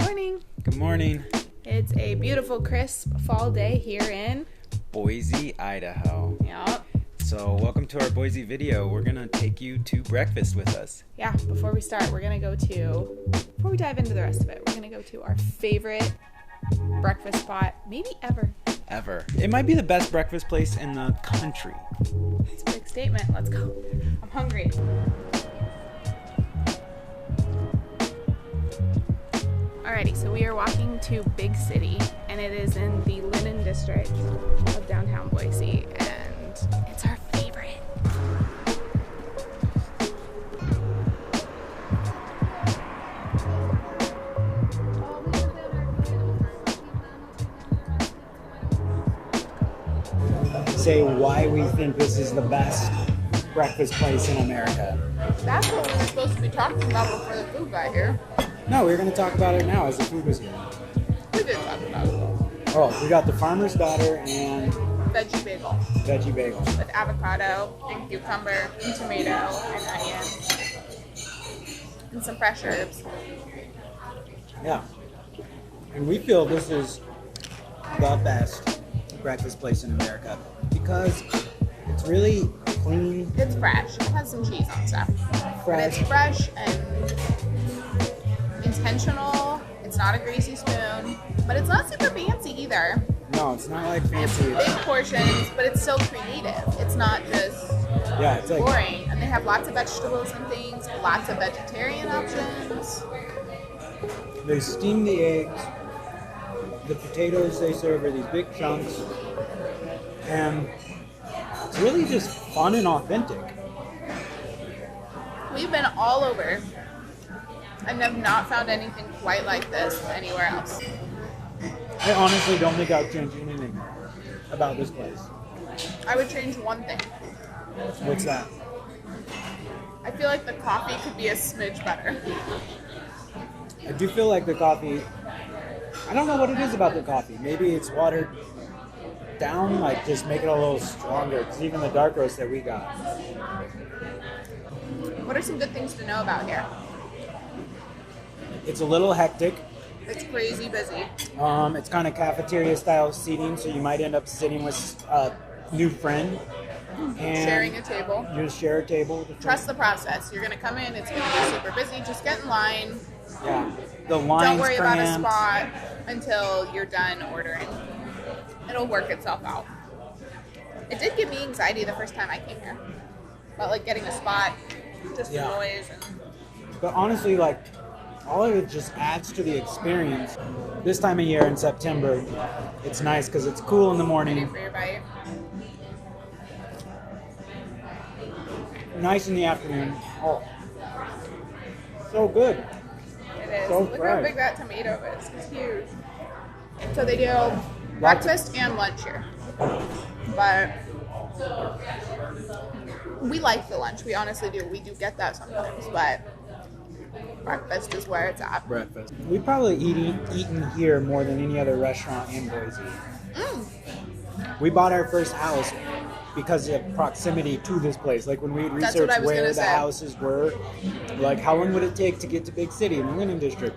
morning. Good morning. It's a beautiful, crisp fall day here in Boise, Idaho. Yep. So welcome to our Boise video. We're going to take you to breakfast with us. Yeah, before we start, before we dive into the rest of it, we're going to go to our favorite breakfast spot, maybe ever. Ever. It might be the best breakfast place in the country. It's a big statement. Let's go. I'm hungry. Alrighty, so we are walking to Big City, and it is in the Linen District of downtown Boise, and it's our favorite. Say why we think this is the best breakfast place in America. That's what we were supposed to be talking about before the food got here. No, we're going to talk about it now as the food was here. We did talk about it. Oh, we got the farmer's daughter and Veggie bagel veggie bagel. with avocado and cucumber and tomato and onion and some fresh herbs. Yeah. And we feel this is the best breakfast place in America because it's really clean, It's fresh. It has some cheese on stuff. But fresh. it's fresh and intentional. It's not a greasy spoon, but it's not super fancy either. No, it's not like It's fancy. big portions, but it's still creative. It's not just Yeah, it's like boring. And they have lots of vegetables and things, lots of vegetarian options. they steam the eggs. The potatoes they serve are these big chunks. And it's really just fun and authentic. We've been all over and have not found anything quite like this anywhere else. I honestly don't think I would change anything about this place. I would change one thing. What's that? I feel like the coffee could be a smidge better. I do feel like the coffee, I don't know what it is about the coffee. Maybe it's watered down, like just make it a little stronger. Because even the dark roast that we got. What are some good things to know about here? It's a little hectic. It's crazy busy. It's kind of cafeteria style seating, so you might end up sitting with a new friend. And Sharing a table. you just share a table with a friend. Trust the process. You're going to come in, it's going to be super busy. Just get in line. Yeah. The line's Don't worry about a cramped. spot until you're done ordering. It'll work itself out. It did give me anxiety the first time I came here. About like getting a spot, just the Yeah. noise. And But honestly, like, all of it just adds to the experience. This time of year in September, it's nice because it's cool in the ready morning, for your bite. nice in the afternoon. Oh, so good. It is. So Look how fresh. big that tomato is. It's huge. So they do breakfast and lunch here. But we like the lunch. We honestly do. We do get that sometimes. But breakfast is where it's at. Breakfast. We probably eaten here more than any other restaurant in Boise. We bought our first house because of proximity to this place. Like when we would That's what research I was where gonna the say. houses were, like how long would it take to get to Big City in the Linen District?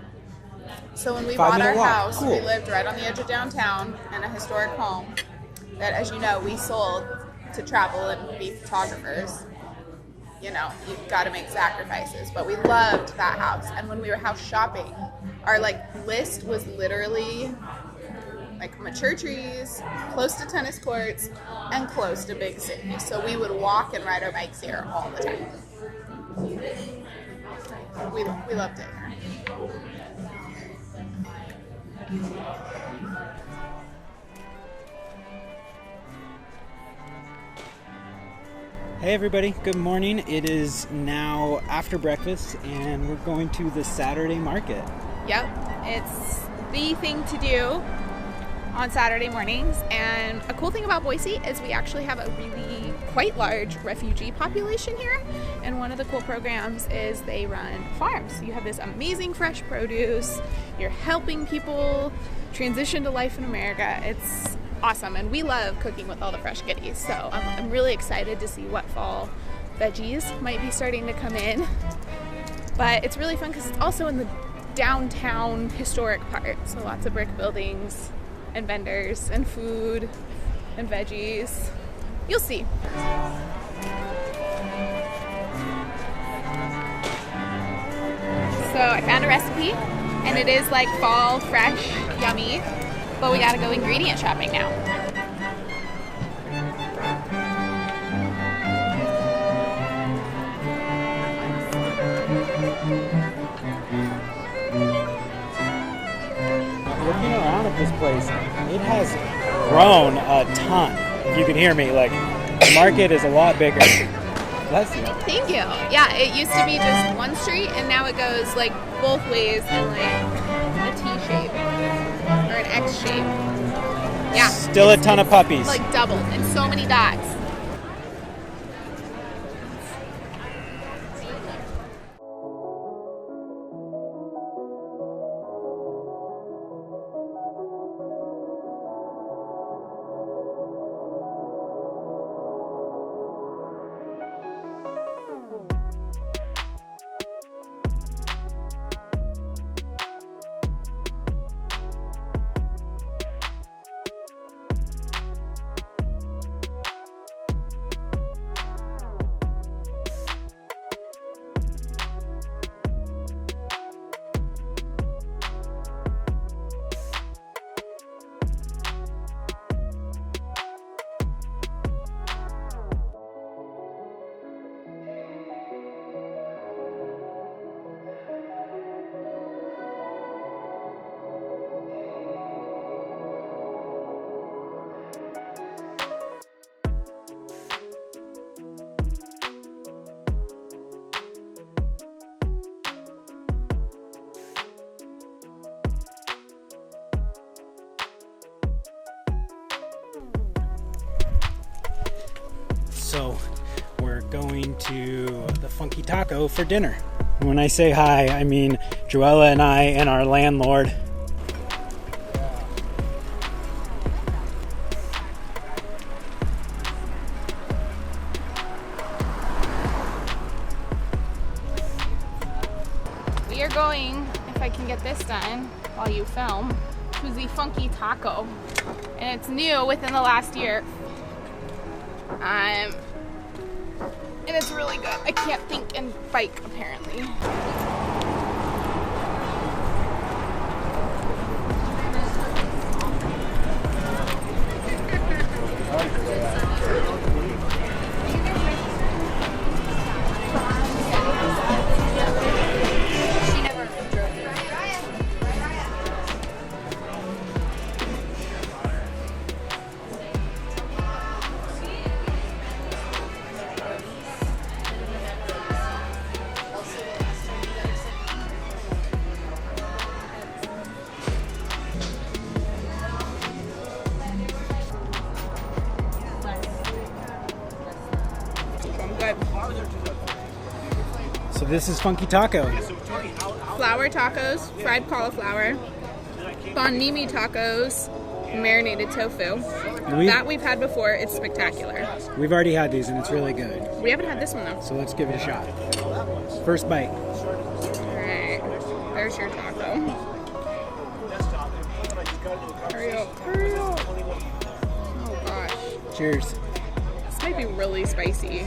So when we 5 bought our minute walk. house, Cool. we lived right on the edge of downtown in a historic home that, as you know, we sold to travel and be photographers. You know, you've got to make sacrifices. But we loved that house. And when we were house shopping, our list was literally like mature trees, close to tennis courts, and close to Big City. So we would walk and ride our bikes here all the time. We loved it here. Hey everybody, good morning. It is now after breakfast and we're going to the Saturday market. Yep, it's the thing to do on Saturday mornings. And a cool thing about Boise is we actually have a really quite large refugee population here. And one of the cool programs is they run farms. You have this amazing fresh produce. You're helping people transition to life in America. It's awesome, and we love cooking with all the fresh goodies. So I'm really excited to see what fall veggies might be starting to come in. But it's really fun because it's also in the downtown historic part. So lots of brick buildings and vendors and food and veggies. You'll see. So I found a recipe, and it is like fall, fresh, yummy, but we gotta go ingredient shopping now. Looking around at this place, it has grown a ton. If you can hear me, like, the market is a lot bigger. Bless you. Thank you. Yeah, it used to be just one street, and now it goes like both ways in like a T shape or an X shape. Yeah. Still a ton of puppies. Like doubled, and so many dogs. So we're going to the Funky Taco for dinner. When I say hi, I mean Joella and I and our landlord. We are going, if I can get this done while you film, to the Funky Taco. And it's new within the last year. And it's really good. I can't think and bike, apparently. Good. So this is Funky Taco. Flour tacos, fried cauliflower, banh mi tacos, marinated tofu. That we've had before. It's spectacular. We've already had these and it's really good. We haven't had this one though. So let's give it a shot. First bite. Alright. There's your taco. Hurry up. Hurry up. Oh gosh. Cheers. This might be really spicy.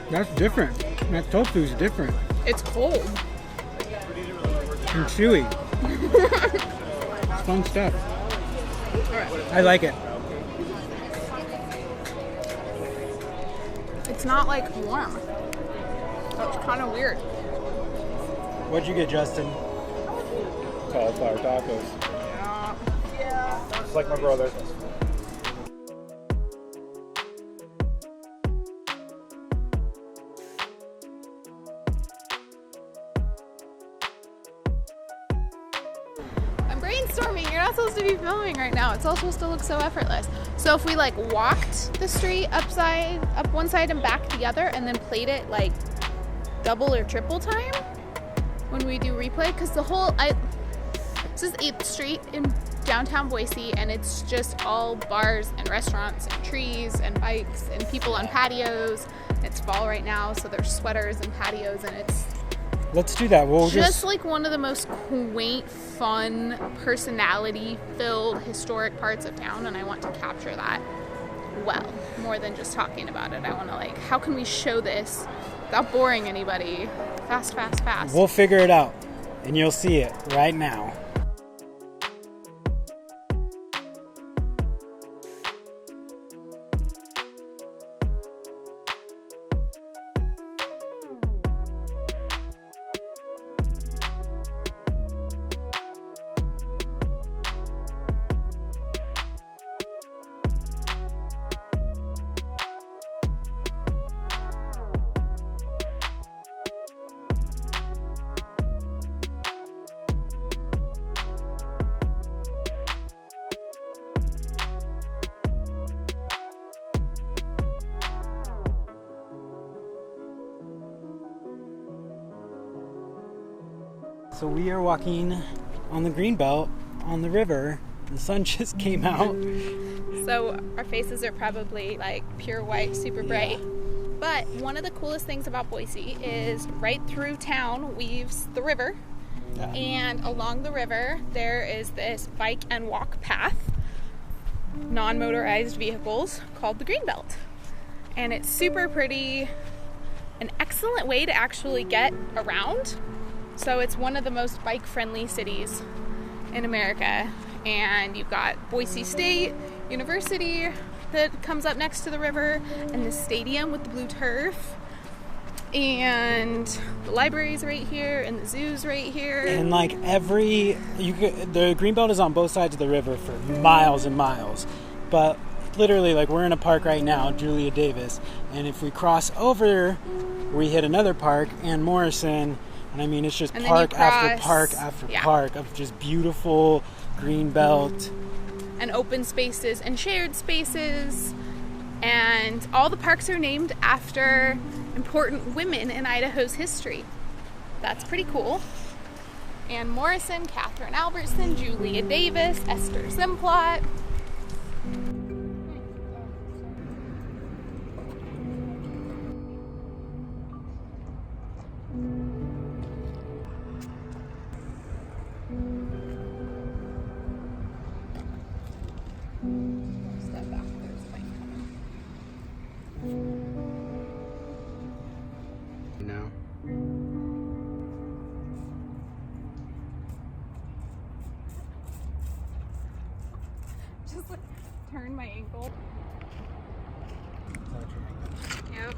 That's different. That tofu's different. It's cold. And chewy. It's fun stuff. Alright. I like it. It's not like warm. That's kind of weird. What'd you get, Justin? Cauliflower tacos. Yeah. Just like my brother. I'm brainstorming. You're not supposed to be filming right now. It's all supposed to look so effortless. So if we like walked the street up one side and back the other, and then played it like double or triple time when we do replay, because this is 8th Street in downtown Boise, and it's just all bars and restaurants and trees and bikes and people on patios. It's fall right now, so there's sweaters and patios, and it's Let's do that. We'll just like one of the most quaint, fun, personality-filled, historic parts of town, and I want to capture that well, more than just talking about it. I want to, like, how can we show this without boring anybody? Fast, fast, fast. We'll figure it out, and you'll see it right now. So we are walking on the greenbelt on the river. The sun just came out. So our faces are probably like pure white, super bright. Yeah. But one of the coolest things about Boise is right through town weaves the river. Yeah. And along the river, there is this bike and walk path, non-motorized vehicles, called the Greenbelt. And it's super pretty, an excellent way to actually get around. So it's one of the most bike-friendly cities in America. And you've got Boise State University that comes up next to the river, and the stadium with the blue turf. And the library's right here, and the zoo's right here. And like the greenbelt is on both sides of the river for miles and miles. But literally, like, we're in a park right now, Julia Davis, and if we cross over, we hit another park, and Morrison, and I mean, it's just And park then you after cross- park after yeah. park of just beautiful greenbelt. And open spaces and shared spaces. And all the parks are named after important women in Idaho's history. That's pretty cool. Anne Morrison, Catherine Albertson, Julia Davis, Esther Simplot. Step back, there's a bike coming. You know? Just like turn my ankle. Yep.